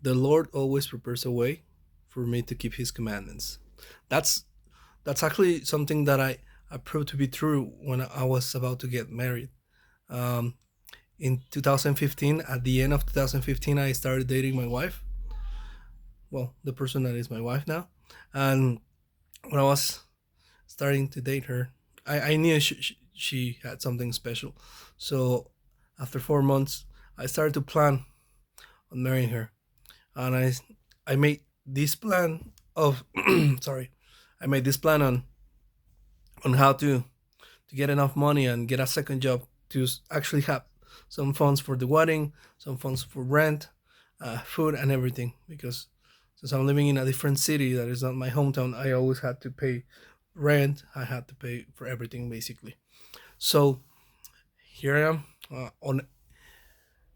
the Lord always prepares a way for me to keep His commandments. That's that's actually something that I proved to be true when I was about to get married. Um, in 2015, at the end of 2015, I started dating my wife. Well, the person that is my wife now. And when I was starting to date her, I knew she had something special. So after 4 months, I started to plan on marrying her, and I made this plan of sorry, I made this plan on how to get enough money and get a second job to actually have some funds for the wedding, some funds for rent, food, and everything. Because since I'm living in a different city that is not my hometown, I always had to pay rent. I had to pay for everything basically. So here I am. On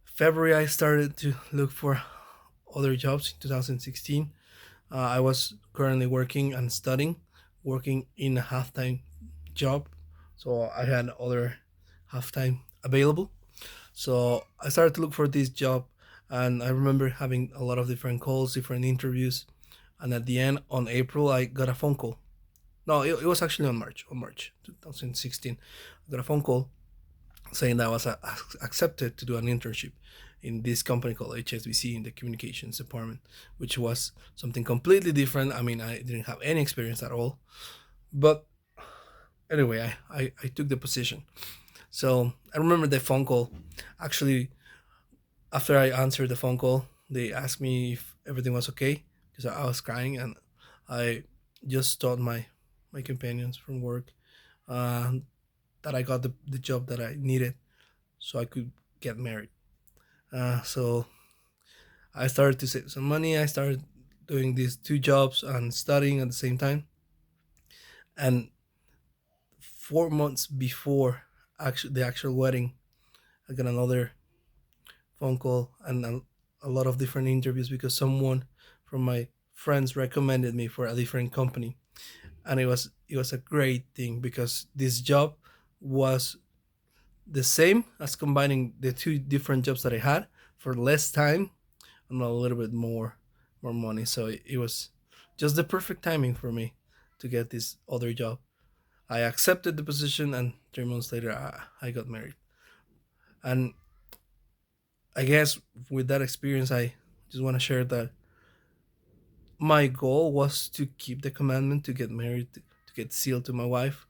February, I started to look for other jobs in 2016. I was currently working and studying, working in a half time job. So I had other half time available. So I started to look for this job, and I remember having a lot of different calls, different interviews. And at the end, on April, I got a phone call. No, it was actually on March 2016. I got a phone call saying that I was accepted to do an internship in this company called HSBC in the communications department, which was something completely different. I mean, I didn't have any experience at all. But anyway, I took the position. So I remember the phone call. Actually, after I answered the phone call, they asked me if everything was okay because I was crying, and I just told my companions from work uh, that I got the job that I needed so I could get married. So I started to save some money. I started doing these two jobs and studying at the same time. And 4 months before the actual wedding, I got another phone call and a lot of different interviews because someone from my friends recommended me for a different company, and it was a great thing because this job was the same as combining the two different jobs that I had for less time and a little bit more money. So it was just the perfect timing for me to get this other job. I accepted the position, and 3 months later, I got married. And I guess with that experience, I just want to share that my goal was to keep the commandment to get married, to get sealed to my wife.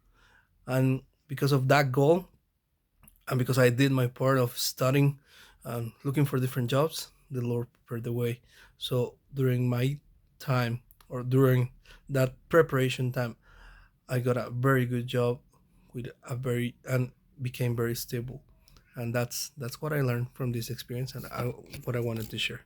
And because of that goal, and because I did my part of studying and looking for different jobs, the Lord prepared the way. So during my time, or during that preparation time, I got a very good job with a very and became very stable. And that's what I learned from this experience, and what I wanted to share.